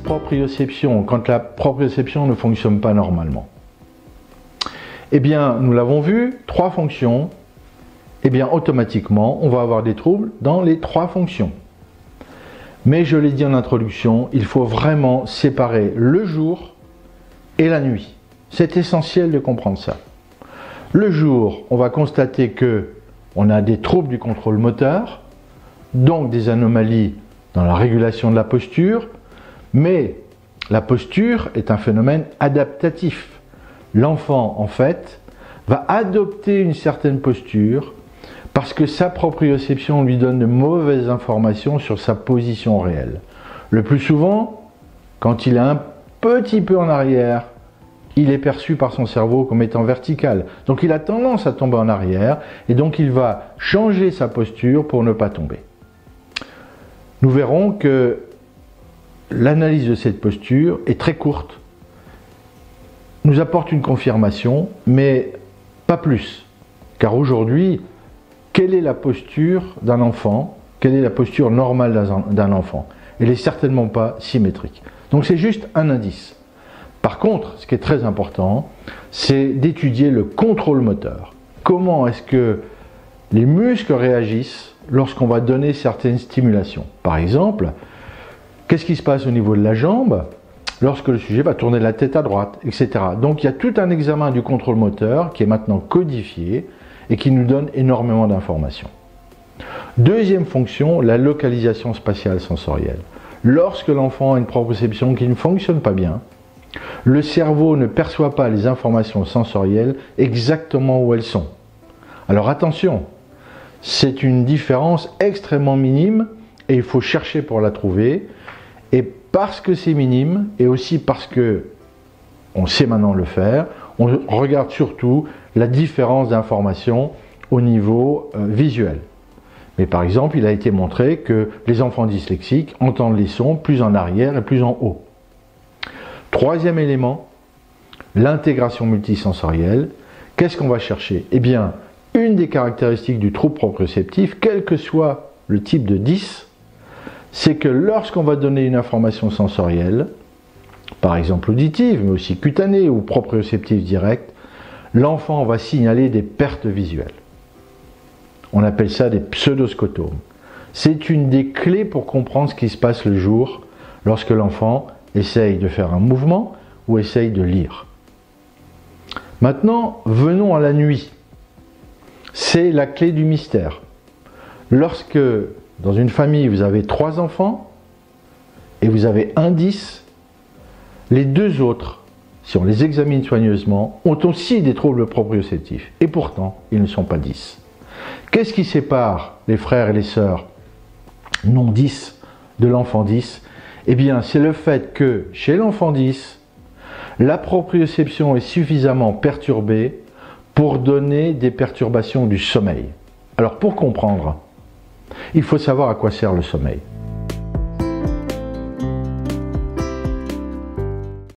dysproprioception, quand la proprioception ne fonctionne pas normalement? Eh bien, nous l'avons vu, 3 fonctions, eh bien, automatiquement, on va avoir des troubles dans les 3 fonctions. Mais je l'ai dit en introduction, il faut vraiment séparer le jour et la nuit. C'est essentiel de comprendre ça. Le jour, on va constater que on a des troubles du contrôle moteur, donc des anomalies dans la régulation de la posture, mais la posture est un phénomène adaptatif. L'enfant, en fait, va adopter une certaine posture parce que sa proprioception lui donne de mauvaises informations sur sa position réelle. Le plus souvent, quand il est un petit peu en arrière, il est perçu par son cerveau comme étant vertical. Donc il a tendance à tomber en arrière et donc il va changer sa posture pour ne pas tomber. Nous verrons que l'analyse de cette posture est très courte, nous apporte une confirmation, mais pas plus. Car aujourd'hui, quelle est la posture d'un enfant? Quelle est la posture normale d'un enfant? Elle n'est certainement pas symétrique. Donc c'est juste un indice. Par contre, ce qui est très important, c'est d'étudier le contrôle moteur. Comment est-ce que les muscles réagissent lorsqu'on va donner certaines stimulations? Par exemple, qu'est-ce qui se passe au niveau de la jambe lorsque le sujet va tourner la tête à droite, etc. Donc il y a tout un examen du contrôle moteur qui est maintenant codifié et qui nous donne énormément d'informations. Deuxième fonction, la localisation spatiale sensorielle. Lorsque l'enfant a une proprioception qui ne fonctionne pas bien, le cerveau ne perçoit pas les informations sensorielles exactement où elles sont. Alors attention, c'est une différence extrêmement minime et il faut chercher pour la trouver. Et parce que c'est minime, et aussi parce que on sait maintenant le faire, on regarde surtout la différence d'informations au niveau visuel. Mais par exemple, il a été montré que les enfants dyslexiques entendent les sons plus en arrière et plus en haut. Troisième élément, l'intégration multisensorielle. Qu'est-ce qu'on va chercher? Eh bien, une des caractéristiques du trouble proprioceptif, quel que soit le type de 10, c'est que lorsqu'on va donner une information sensorielle, par exemple auditive, mais aussi cutanée ou proprioceptive directe, l'enfant va signaler des pertes visuelles. On appelle ça des pseudoscotomes. C'est une des clés pour comprendre ce qui se passe le jour lorsque l'enfant essaye de faire un mouvement ou essaye de lire. Maintenant, venons à la nuit. C'est la clé du mystère. Lorsque dans une famille vous avez 3 enfants et vous avez un 10, les 2 autres, si on les examine soigneusement, ont aussi des troubles proprioceptifs et pourtant ils ne sont pas 10. Qu'est-ce qui sépare les frères et les sœurs non 10 de l'enfant 10? Eh bien, c'est le fait que chez l'enfant 10, la proprioception est suffisamment perturbée pour donner des perturbations du sommeil. Alors, pour comprendre, il faut savoir à quoi sert le sommeil.